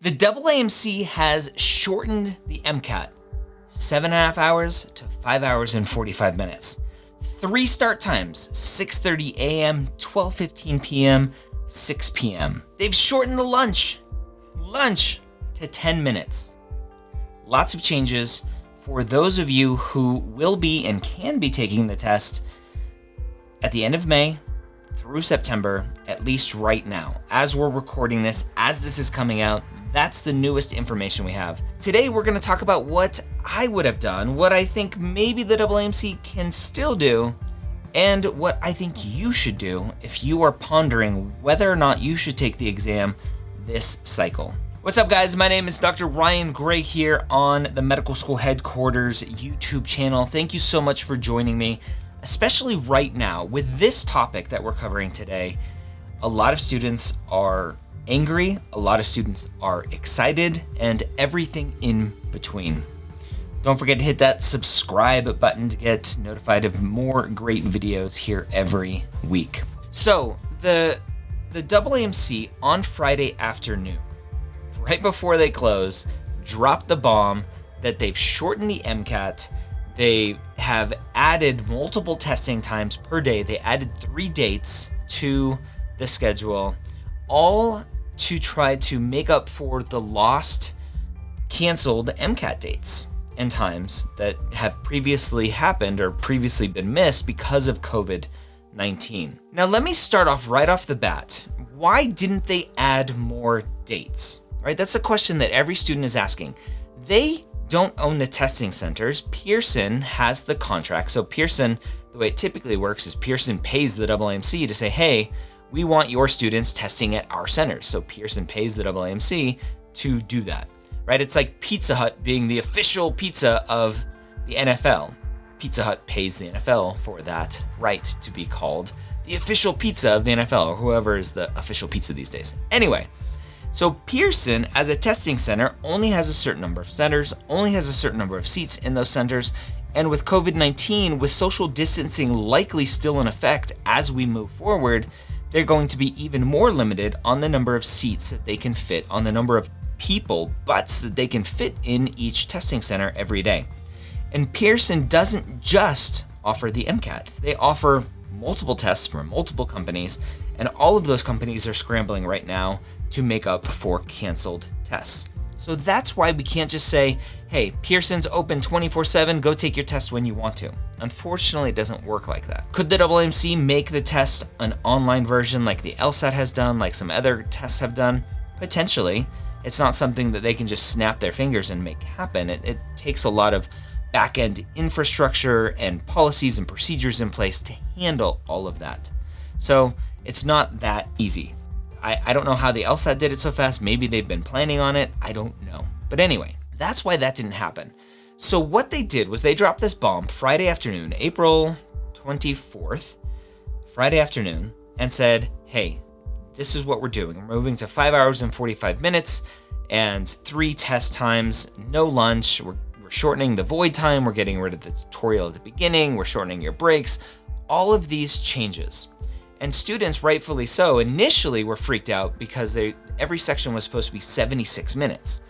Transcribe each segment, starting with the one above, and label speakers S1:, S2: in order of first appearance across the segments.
S1: The AAMC has shortened the MCAT 7.5 hours to 5 hours and 45 minutes. 3 start times, 6:30 a.m., 12:15 p.m., 6 p.m. They've shortened the lunch to 10 minutes. Lots of changes for those of you who will be and can be taking the test at the end of May through September, at least right now. As we're recording this, as this is coming out, that's the newest information we have. Today, we're gonna talk about what I would have done, what I think maybe the AAMC can still do, and what I think you should do if you are pondering whether or not you should take the exam this cycle. What's up, guys? My name is Dr. Ryan Gray here on the Medical School Headquarters YouTube channel. Thank you so much for joining me, especially right now with this topic that we're covering today. A lot of students are angry, a lot of students are excited, and everything in between. Don't forget to hit that subscribe button to get notified of more great videos here every week. So the AAMC on Friday afternoon, right before they close, dropped the bomb that they've shortened the MCAT. They have added multiple testing times per day. They added 3 dates to the schedule, all to try to make up for the lost, canceled MCAT dates and times that have previously happened or previously been missed because of COVID-19. Now, let me start off right off the bat. Why didn't they add more dates? Right? That's a question that every student is asking. They don't own the testing centers. Pearson has the contract. So Pearson, the way it typically works is Pearson pays the AAMC to say, hey, we want your students testing at our centers. So Pearson pays the AAMC to do that, right? It's like Pizza Hut being the official pizza of the NFL. Pizza Hut pays the NFL for that right to be called the official pizza of the NFL, or whoever is the official pizza these days. Anyway, so Pearson, as a testing center, only has a certain number of centers, only has a certain number of seats in those centers. And with COVID-19, with social distancing likely still in effect as we move forward, they're going to be even more limited on the number of seats that they can fit, on the number of people, butts that they can fit in each testing center every day. And Pearson doesn't just offer the MCAT. They offer multiple tests from multiple companies, and all of those companies are scrambling right now to make up for canceled tests. So that's why we can't just say, hey, Pearson's open 24/7, go take your test when you want to. Unfortunately, it doesn't work like that. Could the AAMC make the test an online version like the LSAT has done, like some other tests have done? Potentially. It's not something that they can just snap their fingers and make happen. It takes a lot of back-end infrastructure and policies and procedures in place to handle all of that. So it's not that easy. I don't know how the LSAT did it so fast. Maybe they've been planning on it. I don't know. But anyway, that's why that didn't happen. So what they did was they dropped this bomb Friday afternoon, April 24th, Friday afternoon, and said, hey, this is what we're doing. We're moving to 5 hours and 45 minutes and 3 test times, no lunch. We're shortening the void time. We're getting rid of the tutorial at the beginning. We're shortening your breaks. All of these changes. And students, rightfully so, initially were freaked out because every section was supposed to be 76 minutes.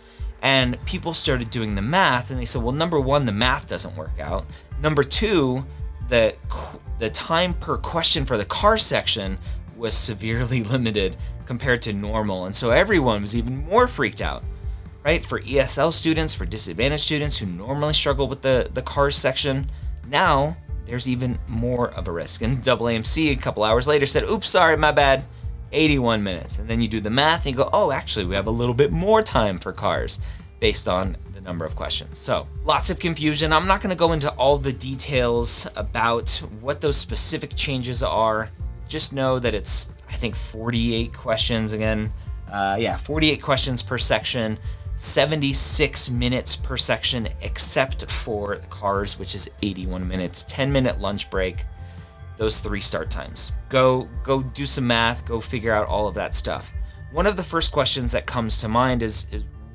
S1: And people started doing the math, and they said, well, number one, the math doesn't work out. Number two, the time per question for the car section was severely limited compared to normal. And so everyone was even more freaked out, right? For ESL students, for disadvantaged students who normally struggle with the cars section, now there's even more of a risk. And AAMC a couple hours later said, oops, sorry, my bad, 81 minutes. And then you do the math and you go, oh, actually, we have a little bit more time for cars based on the number of questions. So lots of confusion. I'm not gonna go into all the details about what those specific changes are. Just know that it's, I think, 48 questions again. 48 questions per section. 76 minutes per section, except for cars, which is 81 minutes, 10-minute lunch break, those 3 start times. Go do some math, go figure out all of that stuff. One of the first questions that comes to mind is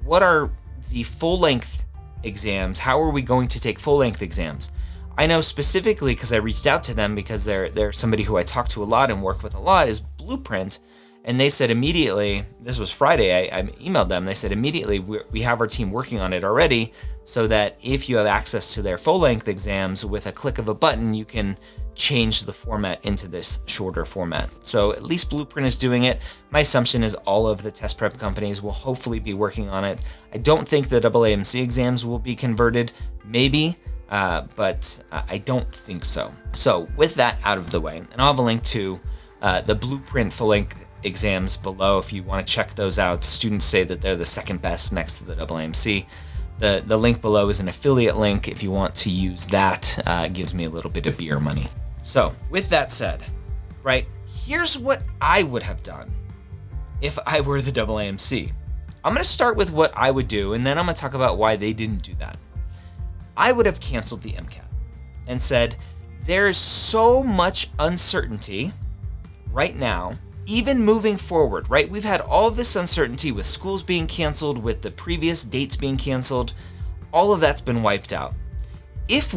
S1: what are the full-length exams? How are we going to take full-length exams? I know specifically because I reached out to them because they're somebody who I talk to a lot and work with a lot is Blueprint. And they said immediately, this was Friday, I emailed them, they said immediately, we have our team working on it already, so that if you have access to their full-length exams, with a click of a button, you can change the format into this shorter format. So at least Blueprint is doing it. My assumption is all of the test prep companies will hopefully be working on it. I don't think the AAMC exams will be converted, maybe, but I don't think so. So with that out of the way, and I'll have a link to the Blueprint full-length exams below if you want to check those out. Students say that they're the second best next to the AAMC. The link below is an affiliate link. If you want to use that, it gives me a little bit of beer money. So with that said, right, here's what I would have done if I were the AAMC. I'm going to start with what I would do, and then I'm going to talk about why they didn't do that. I would have canceled the MCAT and said, there's so much uncertainty right now, even moving forward, right? We've had all of this uncertainty with schools being canceled, with the previous dates being canceled. All of that's been wiped out. If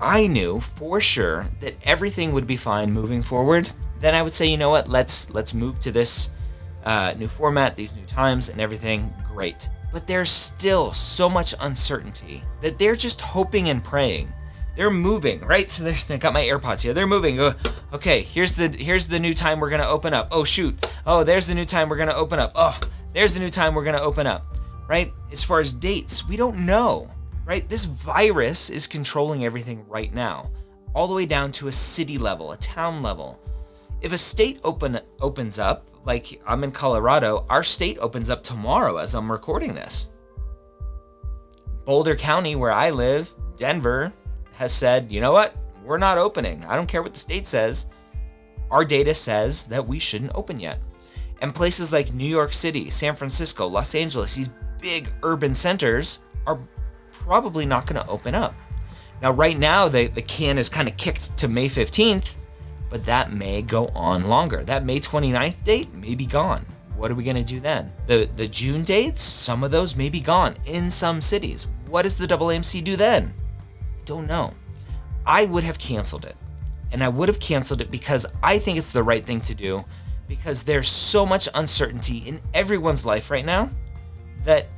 S1: I knew for sure that everything would be fine moving forward, then I would say, you know what, let's move to this new format, these new times and everything, great. But there's still so much uncertainty that they're just hoping and praying. They're moving, right? So they got my AirPods here. They're moving. Okay, here's the new time we're gonna open up. Oh shoot. Oh, there's the new time we're gonna open up. Oh, there's the new time we're gonna open up. Right? As far as dates, we don't know. Right? This virus is controlling everything right now, all the way down to a city level, a town level. If a state opens up, like I'm in Colorado, our state opens up tomorrow as I'm recording this. Boulder County, where I live, Denver, has said, you know what, we're not opening. I don't care what the state says. Our data says that we shouldn't open yet. And places like New York City, San Francisco, Los Angeles, these big urban centers are probably not going to open up. Now, right now, the can is kind of kicked to May 15th, but that may go on longer. That May 29th date may be gone. What are we going to do then? The June dates, some of those may be gone in some cities. What does the AAMC do then? Don't know. I would have canceled it. And I would have canceled it because I think it's the right thing to do, because there's so much uncertainty in everyone's life right now that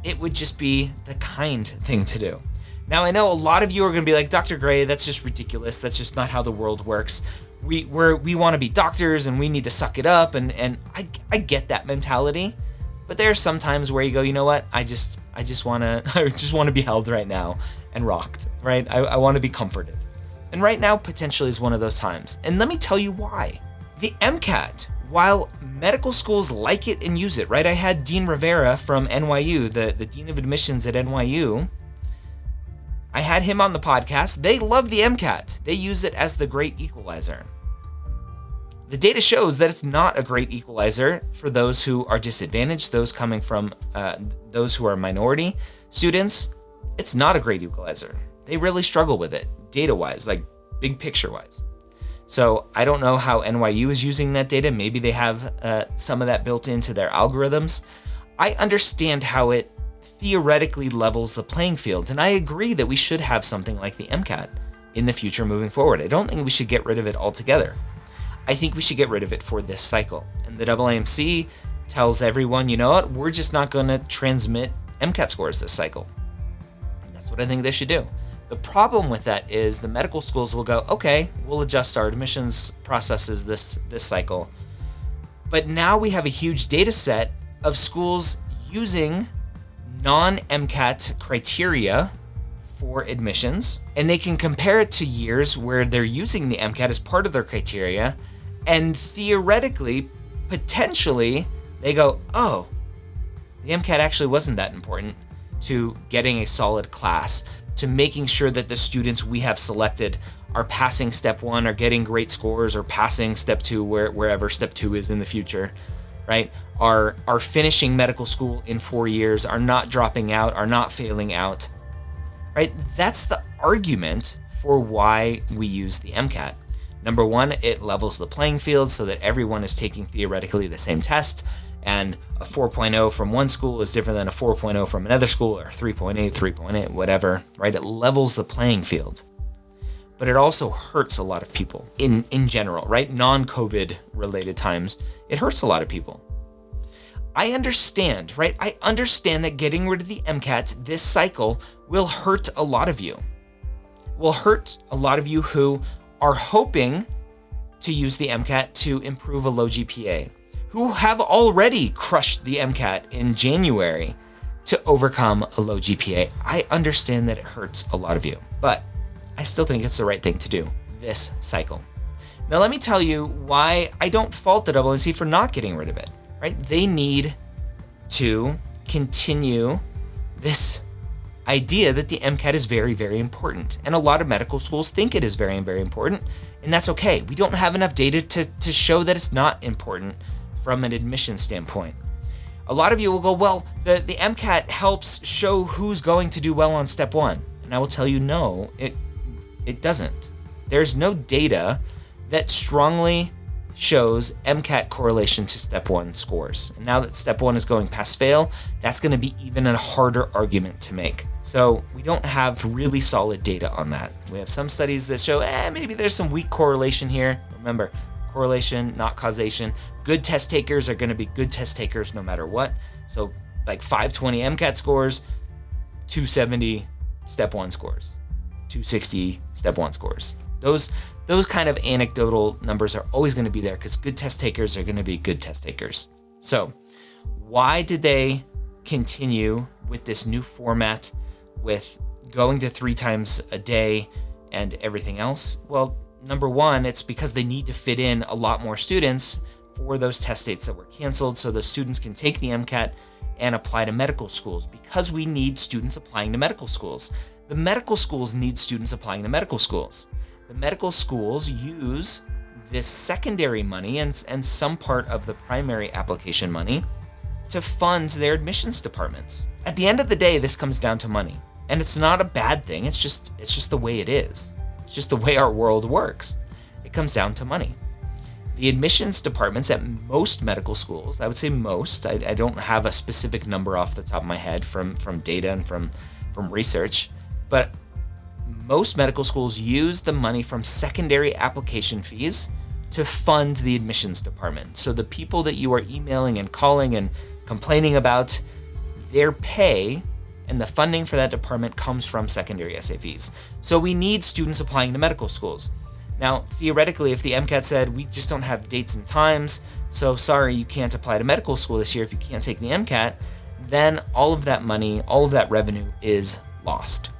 S1: it would just be the kind thing to do. Now, I know a lot of you are going to be like, Dr. Gray, that's just ridiculous. That's just not how the world works. We want to be doctors and we need to suck it up. And I get that mentality. But there are some times where you go, you know what? I just want to be held right now and rocked, right? I want to be comforted. And right now potentially is one of those times. And let me tell you why. The MCAT, while medical schools like it and use it, right? I had Dean Rivera from NYU, the Dean of Admissions at NYU. I had him on the podcast. They love the MCAT. They use it as the great equalizer. The data shows that it's not a great equalizer for those who are disadvantaged, those coming from those who are minority students. It's not a great equalizer. They really struggle with it, data-wise, like big picture-wise. So I don't know how NYU is using that data. Maybe they have some of that built into their algorithms. I understand how it theoretically levels the playing field, and I agree that we should have something like the MCAT in the future moving forward. I don't think we should get rid of it altogether. I think we should get rid of it for this cycle. And the AAMC tells everyone, you know what, we're just not going to transmit MCAT scores this cycle. That's what I think they should do. The problem with that is the medical schools will go, okay, we'll adjust our admissions processes this cycle. But now we have a huge data set of schools using non-MCAT criteria for admissions, and they can compare it to years where they're using the MCAT as part of their criteria, and theoretically, potentially, they go, oh, the MCAT actually wasn't that important to getting a solid class, to making sure that the students we have selected are passing step 1 or getting great scores or passing step 2 wherever step 2 is in the future, right? Are finishing medical school in 4 years, are not dropping out, are not failing out, right? That's the argument for why we use the MCAT. Number 1, it levels the playing field so that everyone is taking theoretically the same test, and a 4.0 from one school is different than a 4.0 from another school, or 3.8, whatever, right? It levels the playing field. but it also hurts a lot of people in general, right? Non-COVID related times, it hurts a lot of people. I understand, right? I understand that getting rid of the MCAT this cycle will hurt a lot of you. Will hurt a lot of you who are hoping to use the MCAT to improve a low GPA, who have already crushed the MCAT in January to overcome a low GPA. I understand that it hurts a lot of you, but I still think it's the right thing to do this cycle. Now, let me tell you why I don't fault the AAMC for not getting rid of it, right? They need to continue this idea that the MCAT is very, very important. And a lot of medical schools think it is very, very important, and that's okay. We don't have enough data to show that it's not important from an admission standpoint. A lot of you will go, well, the MCAT helps show who's going to do well on step one. And I will tell you, no, it doesn't. There's no data that strongly shows MCAT correlation to step one scores. And now that step one is going past fail, that's going to be even a harder argument to make. So we don't have really solid data on that. We have some studies that show, maybe there's some weak correlation here. Remember, correlation, not causation. Good test takers are going to be good test takers no matter what. So like 520 MCAT scores, 270 step one scores, 260 step one scores. Those kind of anecdotal numbers are always going to be there because good test takers are going to be good test takers. So why did they continue with this new format with going to 3 times a day and everything else? Well, number one, it's because they need to fit in a lot more students for those test dates that were canceled so the students can take the MCAT and apply to medical schools, because we need students applying to medical schools. The medical schools need students applying to medical schools. The medical schools use this secondary money and some part of the primary application money to fund their admissions departments. At the end of the day, this comes down to money. And it's not a bad thing, it's just the way it is. It's just the way our world works. It comes down to money. The admissions departments at most medical schools, I would say most, I don't have a specific number off the top of my head from data and from research, but most medical schools use the money from secondary application fees to fund the admissions department. So the people that you are emailing and calling and complaining about, their pay and the funding for that department comes from secondary SA fees. So we need students applying to medical schools. Now, theoretically, if the MCAT said, we just don't have dates and times, so sorry, you can't apply to medical school this year if you can't take the MCAT, then all of that money, all of that revenue is lost.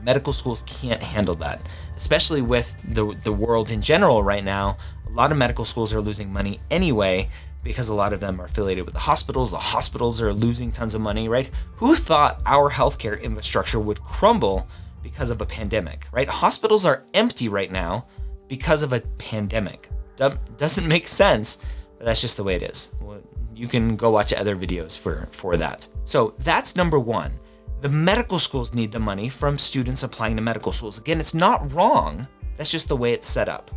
S1: Medical schools can't handle that, especially with the world in general right now. A lot of medical schools are losing money anyway because a lot of them are affiliated with the hospitals. The hospitals are losing tons of money, right? Who thought our healthcare infrastructure would crumble because of a pandemic, right? Hospitals are empty right now because of a pandemic. Doesn't make sense, but that's just the way it is. You can go watch other videos for that. So that's number one. The medical schools need the money from students applying to medical schools. Again, it's not wrong. That's just the way it's set up.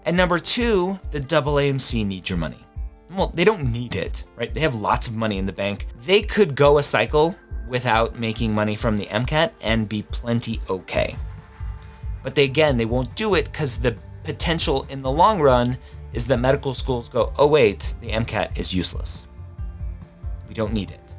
S1: And number two, the AAMC needs your money. Well, they don't need it, right? They have lots of money in the bank. They could go a cycle without making money from the MCAT and be plenty okay. But they won't do it because the potential in the long run is that medical schools go, oh wait, the MCAT is useless. We don't need it.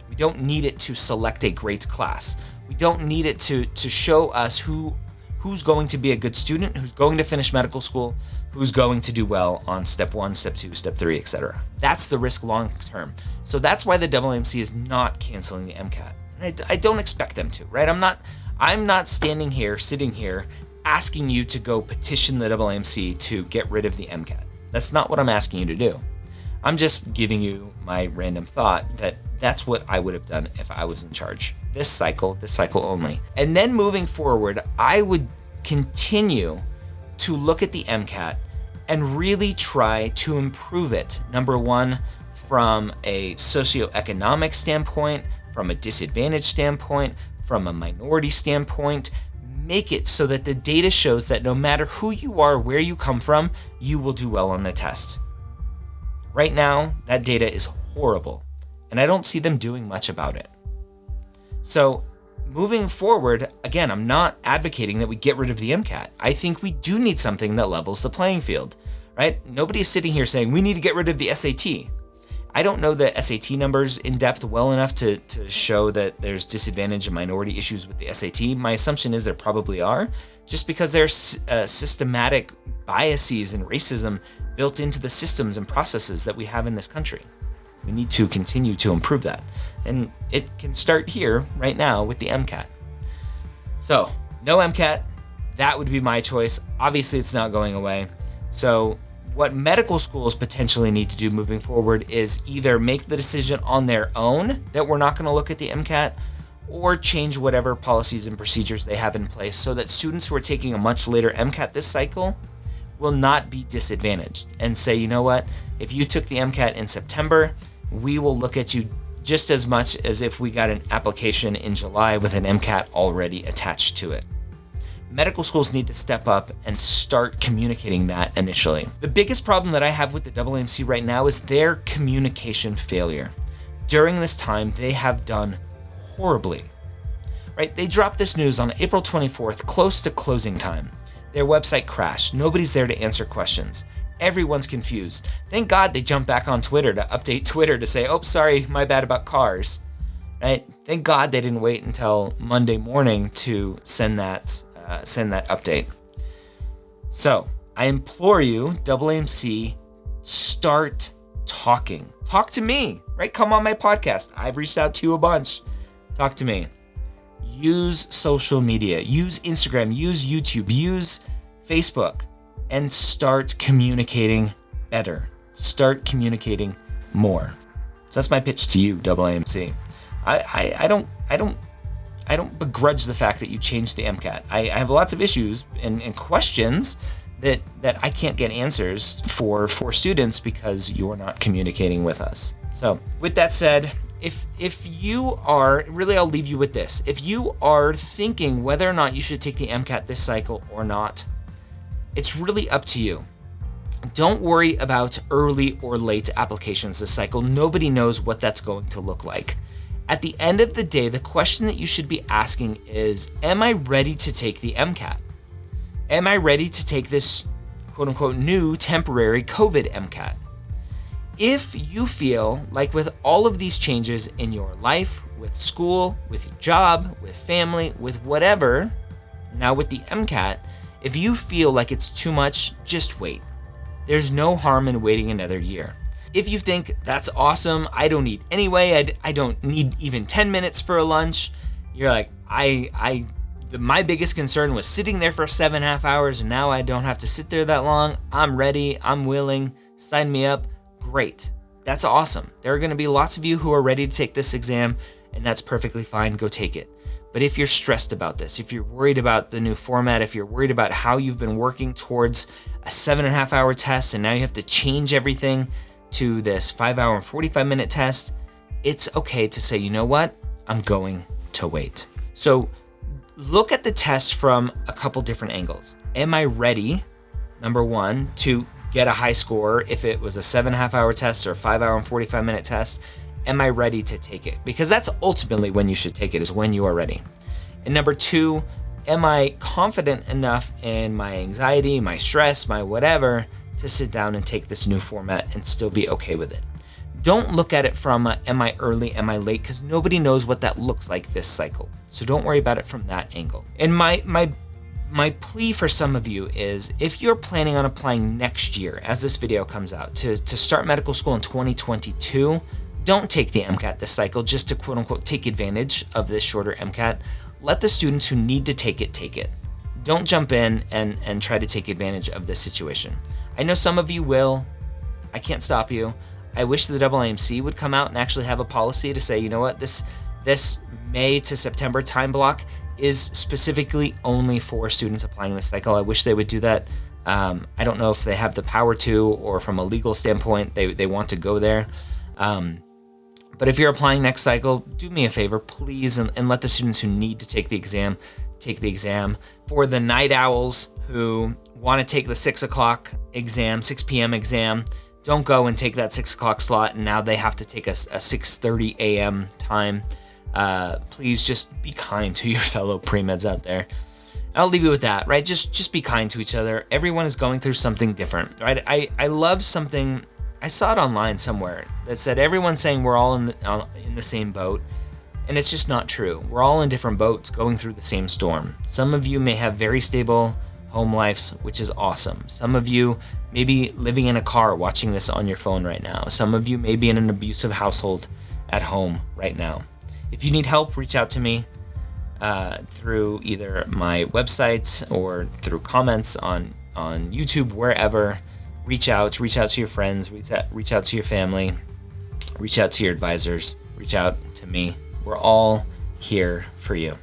S1: We don't need it to select a great class. We don't need it to show us who's going to be a good student, who's going to finish medical school, who's going to do well on step 1, step 2, step 3, etc. That's the risk long term. So that's why the AAMC is not canceling the MCAT. And I don't expect them to, right? I'm not sitting here asking you to go petition the AAMC to get rid of the MCAT. That's not what I'm asking you to do. I'm just giving you my random thought that that's what I would have done if I was in charge. This cycle only. And then moving forward, I would continue to look at the MCAT and really try to improve it. Number one, from a socioeconomic standpoint, from a disadvantaged standpoint, from a minority standpoint, make it so that the data shows that no matter who you are, where you come from, you will do well on the test. Right now, that data is horrible, and I don't see them doing much about it. So moving forward, again, I'm not advocating that we get rid of the MCAT. I think we do need something that levels the playing field, right? Nobody is sitting here saying we need to get rid of the SAT. I don't know the SAT numbers in depth well enough to show that there's disadvantage and minority issues with the SAT. My assumption is there probably are, just because there's systematic biases and racism built into the systems and processes that we have in this country. We need to continue to improve that. And it can start here right now with the MCAT. So no MCAT, that would be my choice. Obviously it's not going away. So what medical schools potentially need to do moving forward is either make the decision on their own that we're not going to look at the MCAT, or change whatever policies and procedures they have in place so that students who are taking a much later MCAT this cycle will not be disadvantaged and say, you know what, if you took the MCAT in September, we will look at you just as much as if we got an application in July with an MCAT already attached to it. Medical schools need to step up and start communicating that initially. The biggest problem that I have with the AAMC right now is their communication failure. During this time, they have done horribly, right? They dropped this news on April 24th, close to closing time. Their website crashed. Nobody's there to answer questions. Everyone's confused. Thank God they jumped back on Twitter to update Twitter to say, oh, sorry, my bad about cars, right? Thank God they didn't wait until Monday morning to send that update. So I implore you, AAMC, start talking. Talk to me, right? Come on my podcast. I've reached out to you a bunch. Talk to me. Use social media. Use Instagram. Use YouTube. Use Facebook. And start communicating better. Start communicating more. So that's my pitch to you, AAMC. I don't begrudge the fact that you changed the MCAT. I have lots of issues and questions that I can't get answers for students because you're not communicating with us. So with that said, if you are, really I'll leave you with this. If you are thinking whether or not you should take the MCAT this cycle or not, it's really up to you. Don't worry about early or late applications this cycle. Nobody knows what that's going to look like. At the end of the day, the question that you should be asking is, am I ready to take the MCAT? Am I ready to take this quote unquote new temporary COVID MCAT? If you feel like with all of these changes in your life, with school, with your job, with family, with whatever, now with the MCAT, if you feel like it's too much, just wait. There's no harm in waiting another year. If you think that's awesome, I don't need anyway, I don't need even 10 minutes for a lunch, you're like, my biggest concern was sitting there for 7.5 hours and now I don't have to sit there that long. I'm ready, I'm willing, sign me up. Great. That's awesome. There are going to be lots of you who are ready to take this exam, and that's perfectly fine. Go take it. But if you're stressed about this, if you're worried about the new format, if you're worried about how you've been working towards a 7.5 hour test and now you have to change everything to this 5 hour and 45 minute test, it's okay to say, you know what? I'm going to wait. So look at the test from a couple different angles. Am I ready, number one, to get a high score if it was a 7.5 hour test or a 5 hour and 45 minute test? Am I ready to take it? Because that's ultimately when you should take it, is when you are ready. And number two, am I confident enough in my anxiety, my stress, my whatever, to sit down and take this new format and still be okay with it? Don't look at it from am I early, am I late? Because nobody knows what that looks like this cycle. So don't worry about it from that angle. And my plea for some of you is, if you're planning on applying next year, as this video comes out, to start medical school in 2022, don't take the MCAT this cycle just to quote unquote take advantage of this shorter MCAT. Let the students who need to take it. Don't jump in and try to take advantage of this situation. I know some of you will. I can't stop you. I wish the AAMC would come out and actually have a policy to say, you know what, this May to September time block is specifically only for students applying this cycle. I wish they would do that. I don't know if they have the power to, or from a legal standpoint, they want to go there. But if you're applying next cycle, do me a favor, please, and let the students who need to take the exam take the exam. For the night owls who want to take the 6 p.m. exam, don't go and take that 6 o'clock slot and now they have to take a 6:30 a.m. time. Please just be kind to your fellow pre-meds out there. I'll leave you with that, right? Just be kind to each other. Everyone is going through something different, right? I love something. I saw it online somewhere that said everyone's saying we're all in the same boat, and it's just not true. We're all in different boats going through the same storm. Some of you may have very stable home lives, which is awesome. Some of you may be living in a car watching this on your phone right now. Some of you may be in an abusive household at home right now. If you need help, reach out to me through either my website or through comments on YouTube, wherever. Reach out to your friends, reach out to your family, reach out to your advisors, reach out to me. We're all here for you.